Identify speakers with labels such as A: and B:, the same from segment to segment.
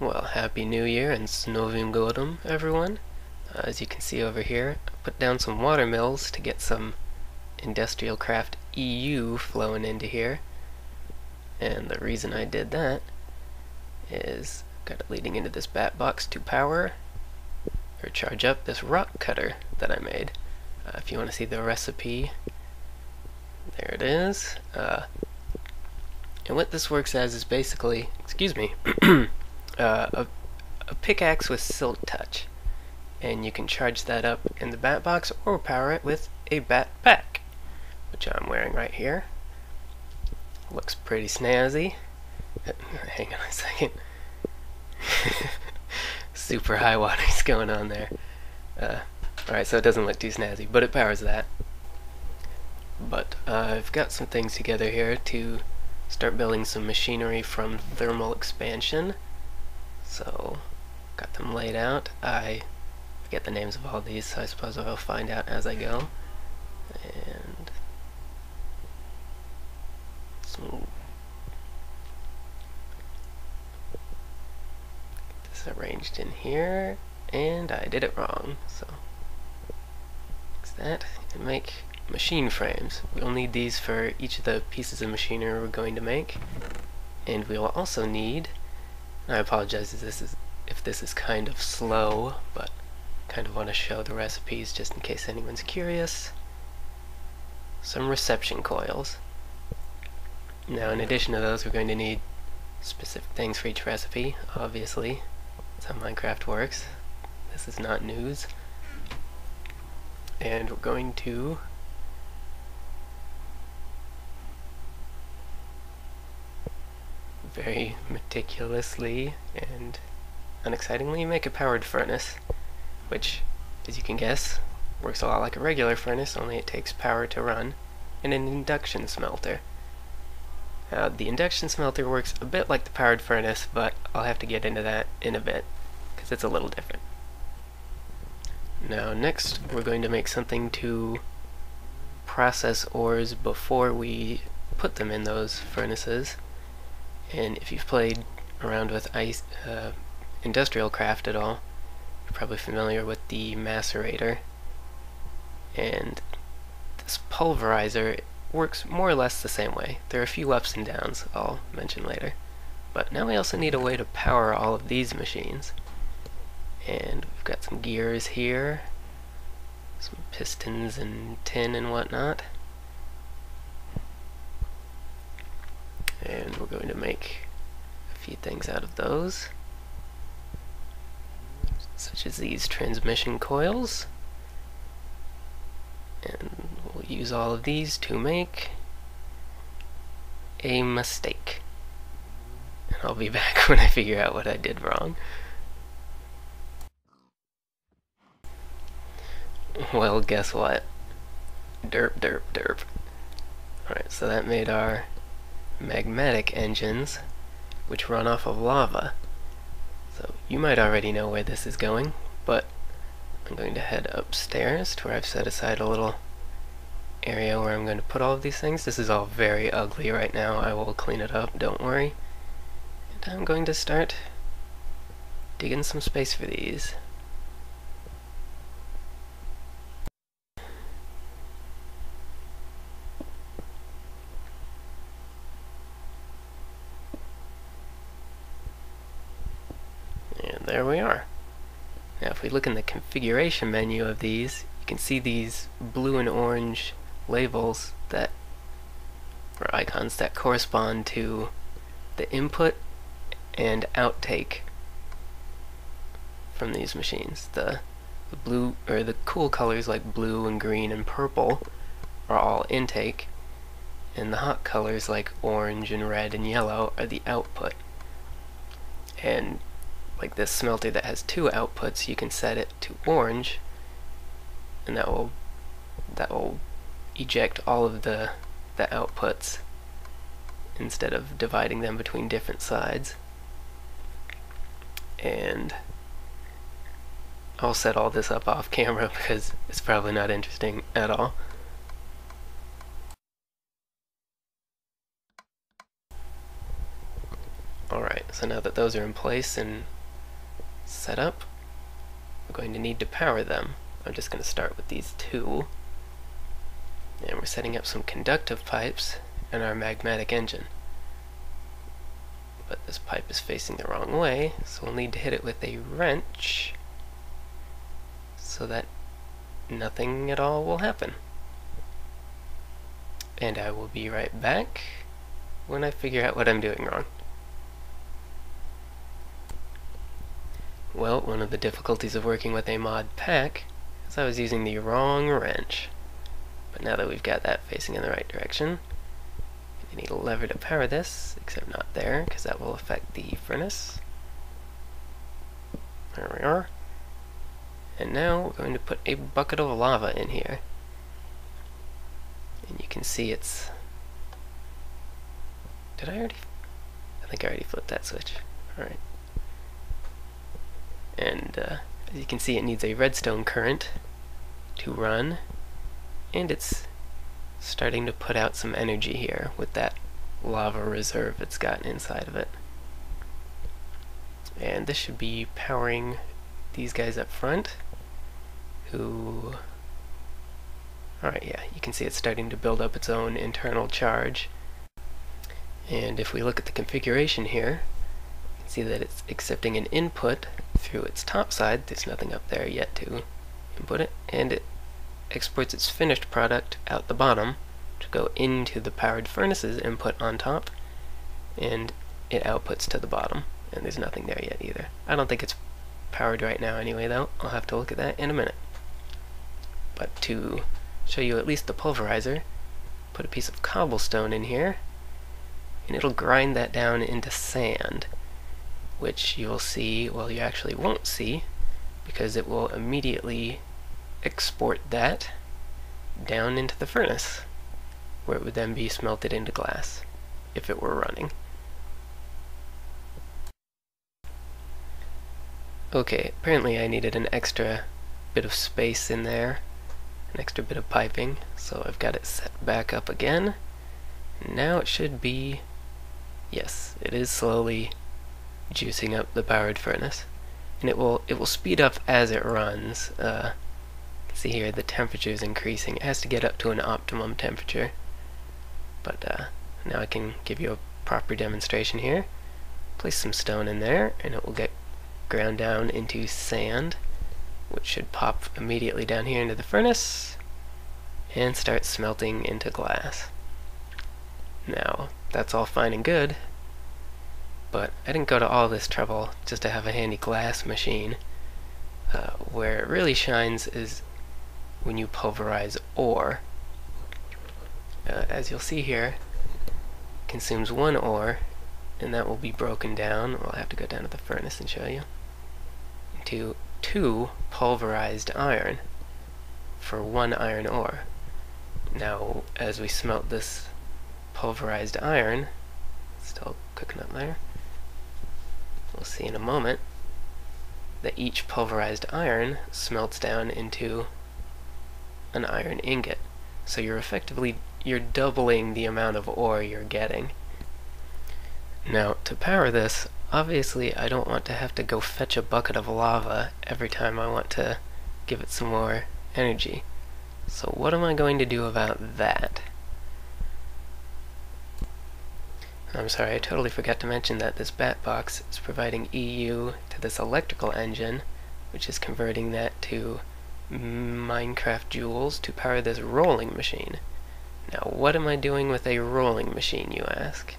A: Well, Happy New Year and Snovim Godum, everyone. As you can see over here, I put down some water mills to get some Industrial Craft EU flowing into here. And the reason I did that is got it leading into this bat box to power or charge up this rock cutter that I made. If you want to see the recipe, there it is. And what this works as is basically, excuse me, a pickaxe with silk touch, and you can charge that up in the bat box or power it with a bat pack, which I'm wearing right here. Looks pretty snazzy. Hang on a second. Super high water's going on there. Alright, so it doesn't look too snazzy, but it powers that. But I've got some things together here to start building some machinery from thermal expansion. So, got them laid out. I forget the names of all these, so I suppose I'll find out as I go. And some, get this arranged in here, and I did it wrong. So, fix that and make machine frames. We'll need these for each of the pieces of machinery we're going to make, and we will also need, I apologize if this is kind of slow, but kind of want to show the recipes just in case anyone's curious. Some reception coils. Now in addition to those, we're going to need specific things for each recipe. Obviously, that's how Minecraft works. This is not news. And we're going to very meticulously and unexcitingly make a powered furnace, which, as you can guess, works a lot like a regular furnace, only it takes power to run, and an induction smelter. The induction smelter works a bit like the powered furnace, but I'll have to get into that in a bit, because it's a little different. Now next, we're going to make something to process ores before we put them in those furnaces. And if you've played around with Industrial Craft at all, you're probably familiar with the macerator. And this pulverizer works more or less the same way. There are a few ups and downs I'll mention later. But now we also need a way to power all of these machines. And we've got some gears here, some pistons and tin and whatnot. And we're going to make a few things out of those, such as these transmission coils. And we'll use all of these to make a mistake. And I'll be back when I figure out what I did wrong. Well, guess what? Derp, derp, derp. Alright, so that made our magmatic engines, which run off of lava. So you might already know where this is going, but I'm going to head upstairs to where I've set aside a little area where I'm going to put all of these things. This is all very ugly right now. I will clean it up, don't worry. And I'm going to start digging some space for these. There we are. Now if we look in the configuration menu of these, you can see these blue and orange labels that, or icons that correspond to the input and outtake from these machines. The blue, or the cool colors like blue and green and purple are all intake, and the hot colors like orange and red and yellow are the output. And like this smelter that has two outputs, you can set it to orange, and that will eject all of the outputs instead of dividing them between different sides. And I'll set all this up off camera because it's probably not interesting at all. Alright, So now that those are in place and set up, we're going to need to power them. I'm just going to start with these two. And we're setting up some conductive pipes in our magmatic engine. But this pipe is facing the wrong way, so we'll need to hit it with a wrench so that nothing at all will happen. And I will be right back when I figure out what I'm doing wrong. Well, one of the difficulties of working with a mod pack is I was using the wrong wrench. But now that we've got that facing in the right direction, we need a lever to power this, except not there, because that will affect the furnace. There we are. And now we're going to put a bucket of lava in here. And you can see it's... Did I already... I think I already flipped that switch. Alright. And as you can see, it needs a redstone current to run. And it's starting to put out some energy here with that lava reserve it's got inside of it. And this should be powering these guys up front, who... Alright, yeah, you can see it's starting to build up its own internal charge. And if we look at the configuration here, you can see that it's accepting an input through its top side. There's nothing up there yet to input it, and it exports its finished product out the bottom to go into the powered furnace's input on top, and it outputs to the bottom, and there's nothing there yet either. I don't think it's powered right now anyway, though. I'll have to look at that in a minute. But to show you at least the pulverizer, put a piece of cobblestone in here, and it'll grind that down into sand, which you'll see, well, you actually won't see, because it will immediately export that down into the furnace, where it would then be smelted into glass, if it were running. Okay, apparently I needed an extra bit of space in there, an extra bit of piping, so I've got it set back up again. And now it should be... Yes, it is slowly juicing up the powered furnace. And it will speed up as it runs. See here, the temperature is increasing. It has to get up to an optimum temperature. But now I can give you a proper demonstration here. Place some stone in there, and it will get ground down into sand, which should pop immediately down here into the furnace and start smelting into glass. Now, that's all fine and good, but I didn't go to all this trouble just to have a handy glass machine. Where it really shines is when you pulverize ore. As you'll see here, it consumes one ore, and that will be broken down. I'll have to go down to the furnace and show you. Into 2 pulverized iron for 1 iron ore. Now, as we smelt this pulverized iron, still cooking up there, we'll see in a moment that each pulverized iron smelts down into an iron ingot. So you're doubling the amount of ore you're getting. Now, to power this, obviously I don't want to have to go fetch a bucket of lava every time I want to give it some more energy. So what am I going to do about that? I'm sorry, I totally forgot to mention that this bat box is providing EU to this electrical engine, which is converting that to Minecraft joules to power this rolling machine. Now, what am I doing with a rolling machine, you ask?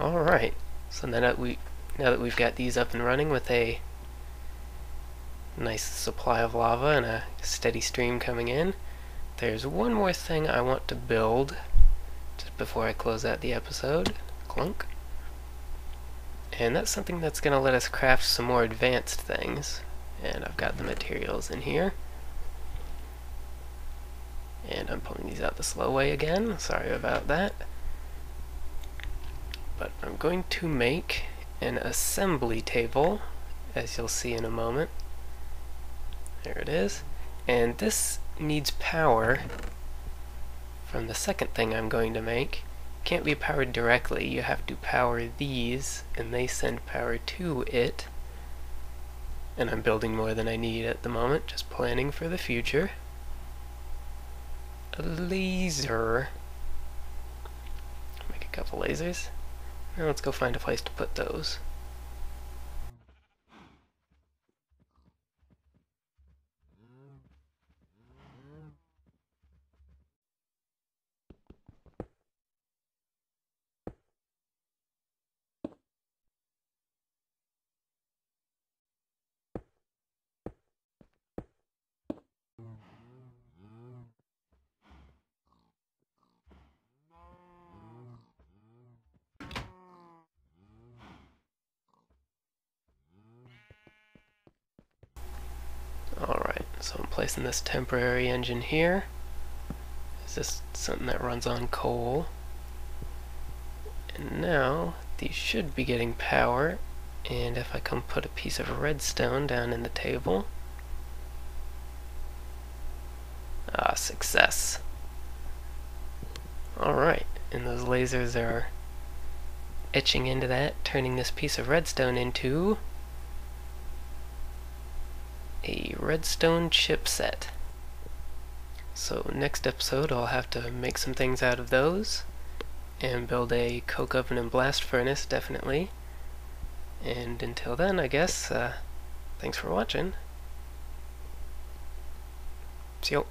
A: Alright, so now that we've got these up and running with a nice supply of lava and a steady stream coming in, there's one more thing I want to build just before I close out the episode. Clunk. And that's something that's going to let us craft some more advanced things. And I've got the materials in here. And I'm pulling these out the slow way again. Sorry about that. But I'm going to make an assembly table, as you'll see in a moment. There it is. And this needs power from the second thing I'm going to make. Can't be powered directly. You have to power these, and they send power to it. And I'm building more than I need at the moment, just planning for the future. A laser. Make a couple lasers. Now let's go find a place to put those. Alright, so I'm placing this temporary engine here. Is this something that runs on coal? And now, these should be getting power, and if I come put a piece of redstone down in the table... Ah, success. Alright, and those lasers are etching into that, turning this piece of redstone into a redstone chipset. So next episode I'll have to make some things out of those and build a coke oven and blast furnace, definitely. And until then, I guess, thanks for watching. See you.